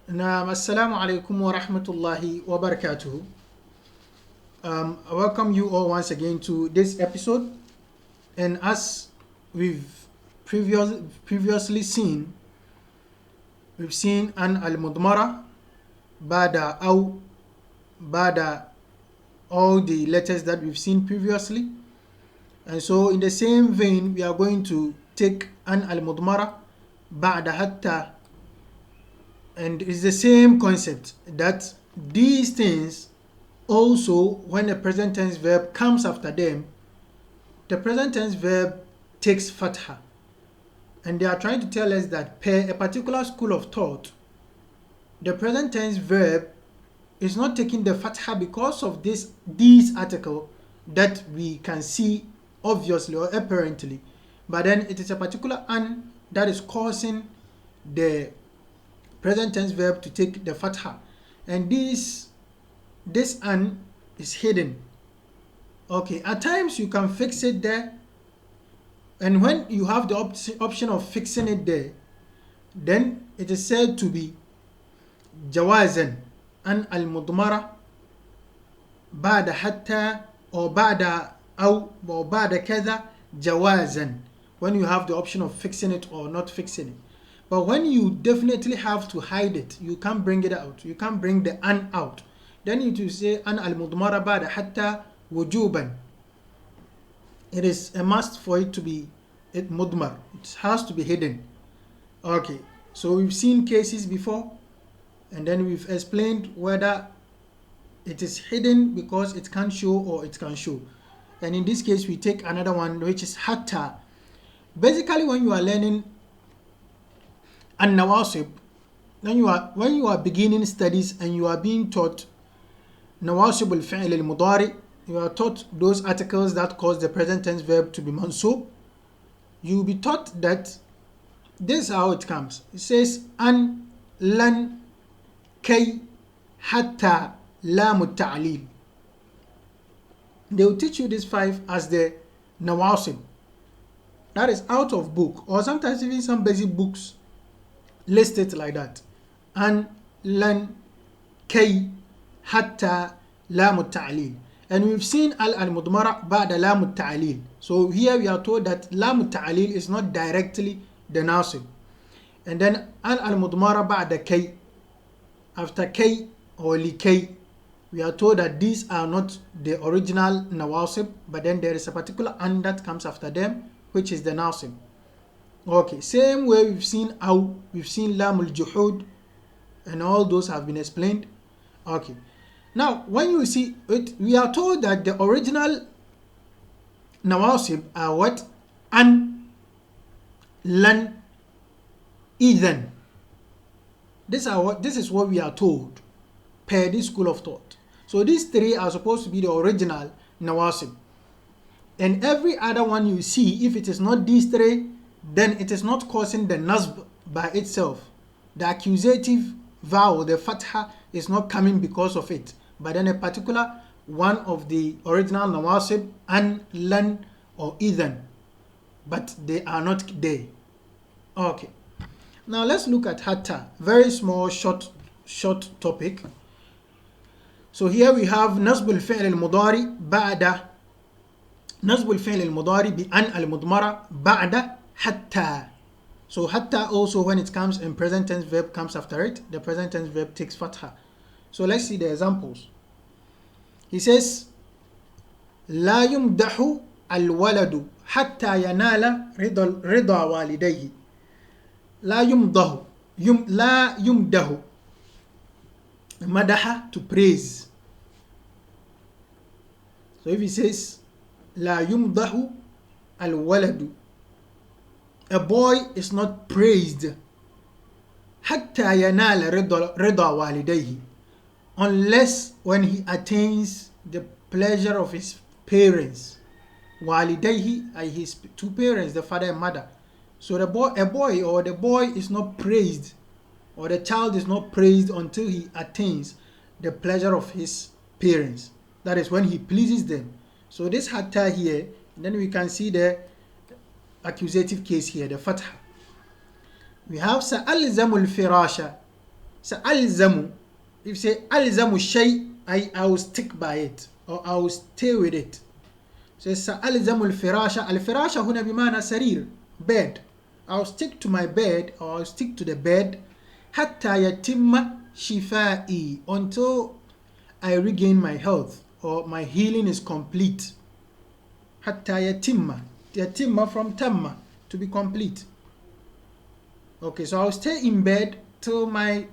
Assalamu alaikum wa rahmatullahi wa barakatuhu. I welcome you all once again to this episode. And as we've previously seen, we've seen an al-mudmara, bada, aw, bada, all the letters that we've seen previously. And so in the same vein, we are going to take an al-mudmara, ba'da hatta, and it's the same concept that these things also, when the present tense verb comes after them, the present tense verb takes fatha. And they are trying to tell us that per a particular school of thought, the present tense verb is not taking the fatha because of these article that we can see obviously or apparently, but then it is a particular an that is causing the present tense verb to take the fatha, and this an is hidden. Okay, at times you can fix it there, and when you have the option of fixing it there, then it is said to be jawazan an al-mudmara ba'da hatta or ba'da aw or ba'da kaza jawazan, when you have the option of fixing it or not fixing it. But when you definitely have to hide it, you can't bring it out, you can't bring the an out, then you to say an al-mudmara ba'da hatta wujuban. It is a must for it to be mudmar, it has to be hidden. Okay, so we've seen cases before, and then we've explained whether it is hidden because it can't show or it can show. And in this case we take another one, which is hatta. Basically, when you are learning an-nawasib, when you are beginning studies and you are being taught nawasib al-fi'l al-mudari, you are taught those articles that cause the present tense verb to be mansub. You will be taught that this is how it comes. It says an, lan, kay, hatta, lam ta'lil. They will teach you these 5 as the nawasib. That is out of book, or sometimes even some basic books list it like that. An, lan, kay, hatta, lam ta'lil. And we've seen al-mudmara ba'da lam ta'lil. So here we are told that lam ta'lil is not directly the nasib. And then al-mudmara ba'da kay, after kay or li kay, we are told that these are not the original nawasib, but then there is a particular an that comes after them, which is the nasib. Okay, same way we've seen aw, we've seen lamul juhud, and all those have been explained. Okay, now when you see it, we are told that the original nawasib are what? An, lan, idhan. This is what we are told per this school of thought. So these 3 are supposed to be the original nawasib, and every other one you see, if it is not these 3, then it is not causing the nasb by itself. The accusative vowel, the fatha, is not coming because of it, but then a particular one of the original nawasib, an, lan, or idhan, but they are not there. Okay, now let's look at hatta. Very small, short topic. So here we have nasb al-fi'l al-mudari ba'da, nasb al-fi'l al-mudari bi an al-mudmara ba'da hatta. So hatta also, when it comes in present tense verb comes after it, the present tense verb takes fatha. So let's see the examples. He says la yumdahu al-waladu hatta yanala rida walidayhi. La yumdahu, la yumdahu, madaha, to praise. So if he says la yumdahu al-waladu, a boy is not praised hatta yanala rida walidayhi, unless when he attains the pleasure of his parents. Walidayhi are his 2 parents, the father and mother. So a boy is not praised, or the child is not praised until he attains the pleasure of his parents. That is when he pleases them. So this hatta here, then we can see the accusative case here, the fatha. We have sa'alzamul firasha So alzamu, if you say alzamu shay, I will stick by it or I will stay with it. So alzamu al-firasha. Al-firasha huna bimana sarir, bed. I'll stick to my bed or I'll stick to the bed hatta yatimma shifai, until I regain my health or my healing is complete. Hatta yatimma. Yatimma from tamma, to be complete. Okay, so I'll stay in bed till my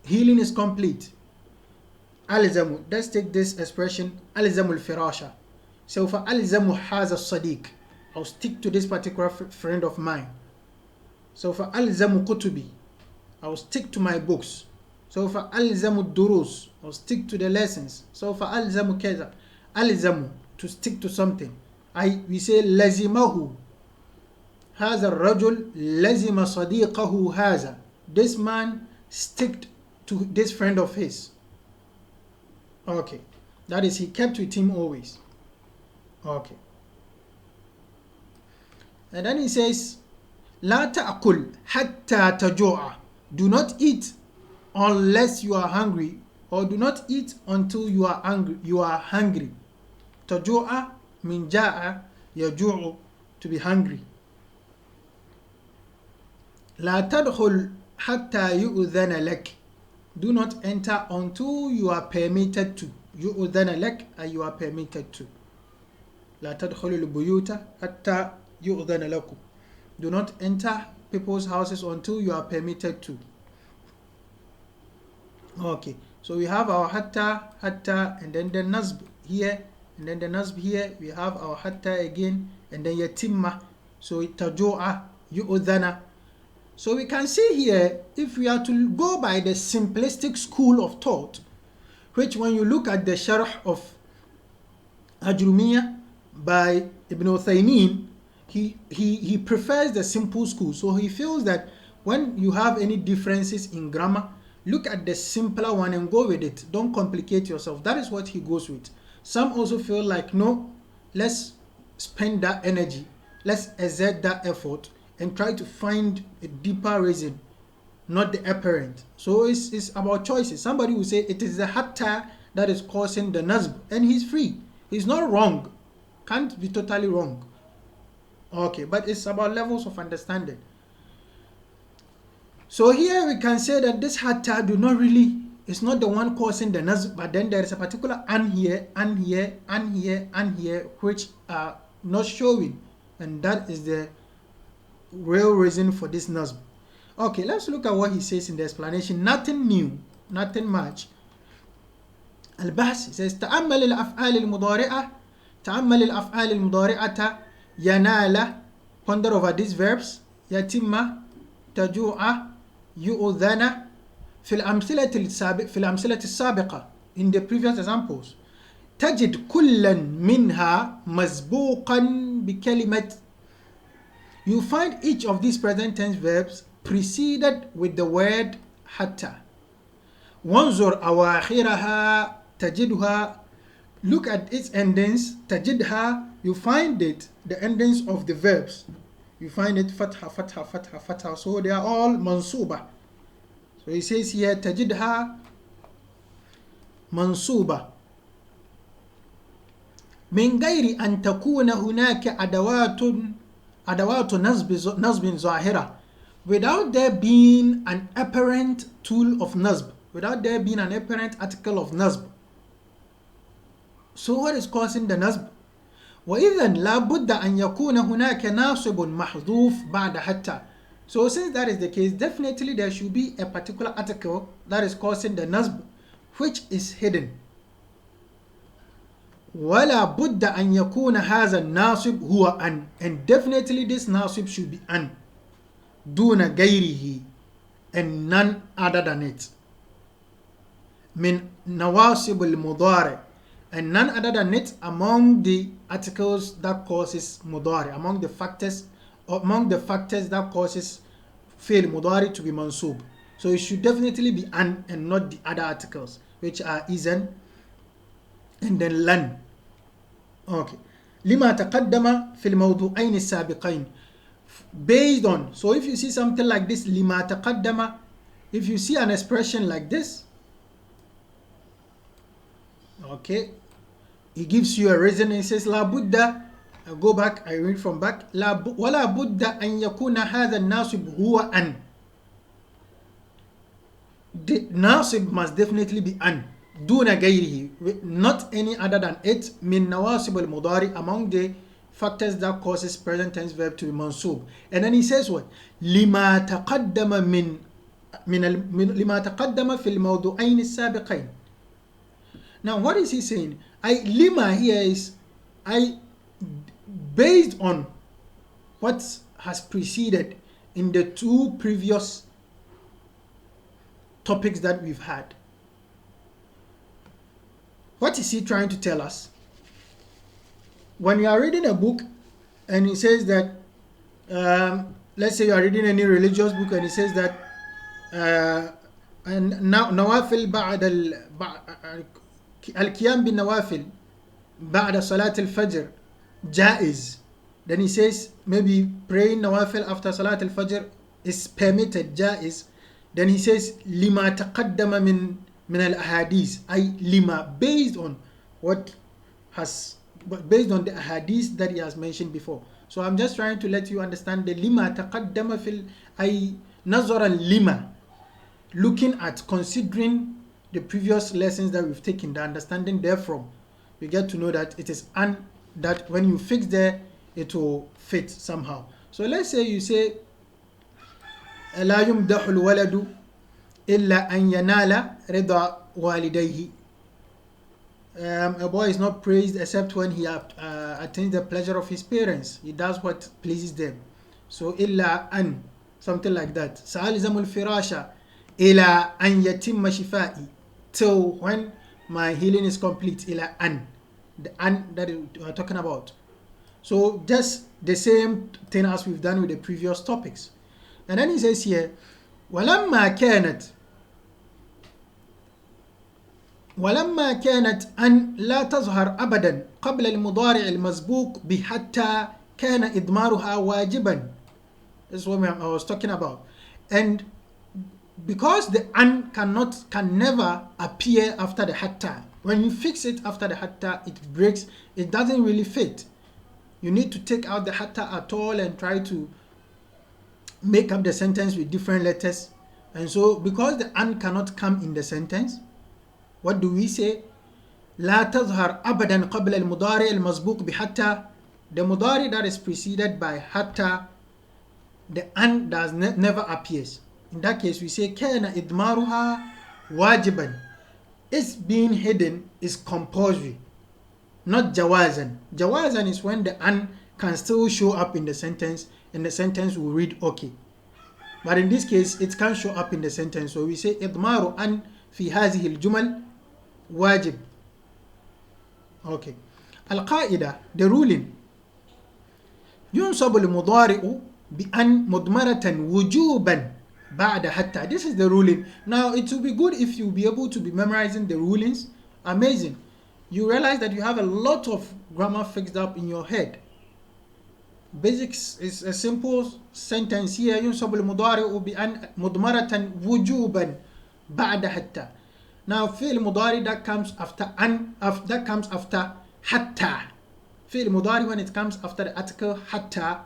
healing is complete. Alzamu, let's take this expression, alzamu al-firasha. So for alzamu haza sadiq, I'll stick to this particular friend of mine. So for alzamu kutubi, I'll stick to my books. So for alzamu durus, I'll stick to the lessons. So for alzamu keza, alzamu, to stick to something. We say lazimahu. هذا الرجل لزم صديقه هذا. This man sticked to this friend of his. Okay, that is, he kept with him always. Okay, and then he says لا تأكل حتى تجوع. Do not eat unless you are hungry, or do not eat until you are hungry. تجوع من جاء يجوع, to be hungry. لا تدخل حتى يؤذن لك. Do not enter until you are permitted to. يؤذن لك, you are permitted to. لا تدخل البيوت حتى يؤذن لكم. Do not enter people's houses until you are permitted to. Okay, so we have our hatta, and then the nasb here, and then the nasb here. We have our hatta again, and then yatimma. So taju'a, yu'udhana. So we can see here, if we are to go by the simplistic school of thought, which when you look at the sharh of Ajrumiyya by Ibn Uthaymin, he prefers the simple school. So he feels that when you have any differences in grammar, look at the simpler one and go with it. Don't complicate yourself. That is what he goes with. Some also feel like, no, let's spend that energy, let's exert that effort and try to find a deeper reason, not the apparent. So it's about choices. Somebody will say it is the hatta that is causing the nasb, and he's free. He's not wrong. Can't be totally wrong. Okay, but it's about levels of understanding. So here we can say that this hatta do not really, it's not the one causing the nasb, but then there is a particular an here, and here, and here, and here, which are not showing, and that is the real reason for this nasb. Okay, let's look at what he says in the explanation. Nothing new, nothing much. Al-Bahs says تأمل الأفعال المضارعة تأمل الأفعال المضارعة ينال, ponder over these verbs, يتم, تجوع, يؤذن, في الأمثلة السابقة, in the previous examples. تجد كلا منها مسبوقا بكلمة. You find each of these present tense verbs preceded with the word hatta. وانظر أواخرها تجدها. Look at its endings. تجدها, you find it, the endings of the verbs. You find it fatha, fatha, fatha, fatha. So they are all mansuba. So he says here تجدها منصوبة من غير أن تكون هناك أدوات نصب ظاهرة, without there being an apparent tool of nasb, without there being an apparent article of nasb. So what is causing the nasb? وإذن لا بد أن يكون هناك ناصب محذوف بعد حتى. So since that is the case, definitely there should be a particular article that is causing the nasb, which is hidden. ولا بد أن يكون هذا الناصب هو أن, and definitely this nasib should be an, دون غيره, and none other than it. من نواصب المضارع, and none other than it among the articles that causes mudari, among the factors that causes fail mudari to be mansub. So it should definitely be an and not the other articles, which are izan and then lan. Okay. لما تقدم في الموضوعين السابقين, based on, so if you see something like this, لما تقدم, if you see an expression like this, okay, he gives you a reason. He says la buddha, I go back, I read from back, wala buddha an yakuna hadha nasib huwa an. The nasib must definitely be an, duna gayrihi, not any other than it, min nawasib al-mudari, among the factors that causes present tense verb to be mansub. And then he says what? لما تقدم لما تقدم في الموضوعين السابقين. Now what is he saying? Lima here is based on what has preceded in the two previous topics that we've had. What is he trying to tell us? When you are reading a book and he says that, let's say you are reading any religious book and he says that نوافل بعد القيام بالنوافل بعد صلاة الفجر جائز. Then he says maybe praying nawafil after Salat al-Fajr is permitted, jaiz. Then he says لما تقدم من الأحاديث, lima, based on what has, based on the ahadith that he has mentioned before. So I'm just trying to let you understand the lima taqaddama fil nazaran lima, looking at, considering the previous lessons that we've taken, the understanding therefrom, we get to know that it is an, that when you fix there, it will fit somehow. So let's say you say لا يمدح الولد إلا أن ينال رضا والديه. A boy is not praised except when he attains the pleasure of his parents. He does what pleases them. So إلا أن, something like that. سألزم الفراشة إلى أن يتم شفائي, till when my healing is complete. إلى أن, the an that we are talking about. So just the same thing as we've done with the previous topics. And then he says here ولما كانت أن لا تظهر أبدا قبل المضارع المسبوق بحتى كان إضمارها واجبا. This is what I was talking about. And because the an can never appear after the hatta, when you fix it after the hatta, it breaks, it doesn't really fit. You need to take out the hatta at all and try to make up the sentence with different letters. And so because the an cannot come in the sentence, what do we say? لا تظهر أبدا قبل المضارع المسبوق بحتى. The mudari that is preceded by hatta, the an does never appears. In that case we say كان إضمارها واجبا. It's being hidden is compulsory, not jawazan. Jawazan is when the an can still show up in the sentence and the sentence will read okay. But in this case it can't show up in the sentence, so we say إضمار أن في هذه الجمل واجب. Okay. القاعدة, the ruling. ينصب المضارع بأن مضمرة وجوبا بعد حتى. This is the ruling. Now it will be good if you be able to be memorizing the rulings. Amazing. You realize that you have a lot of grammar fixed up in your head. Basics is a simple sentence here. ينصب المضارع بأن مضمرة وجوبا بعد حتى. Now فعل مضارع that comes after an, that comes after حتى. فعل مضارع when it comes after the article حتى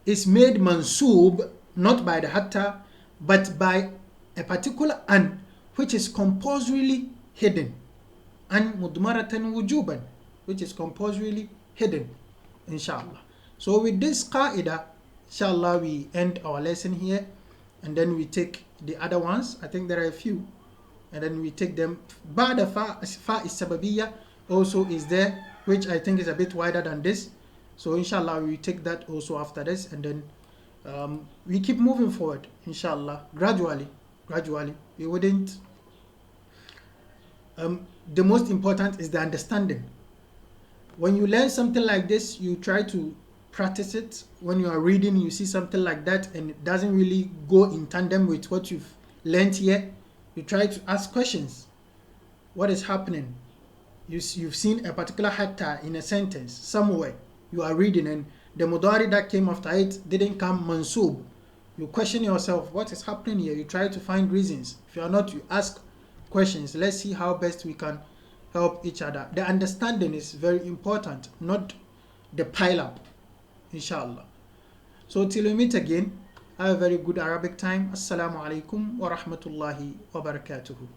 is made mansub not by the hatta but by a particular an which is compulsorily hidden. An mudmaratan wujuban, which is compulsorily hidden, inshallah. So with this qaida, inshallah, we end our lesson here and then we take the other ones. I think there are a few, and then we take them. Ba'da fa is sababiyya also is there, which I think is a bit wider than this. So inshallah we take that also after this, and then we keep moving forward, inshallah, gradually. We wouldn't the most important is the understanding. When you learn something like this, you try to practice it. When you are reading, you see something like that and it doesn't really go in tandem with what you've learned here, you try to ask questions. What is happening? You've seen a particular hatta in a sentence somewhere. You are reading and the mudari that came after it didn't come mansub. You question yourself, what is happening here? You try to find reasons. If you are not, you ask questions. Let's see how best we can help each other. The understanding is very important, not the pile up, inshallah. So till we meet again, have a very good Arabic time. Assalamu alaikum wa rahmatullahi wa barakatuhu.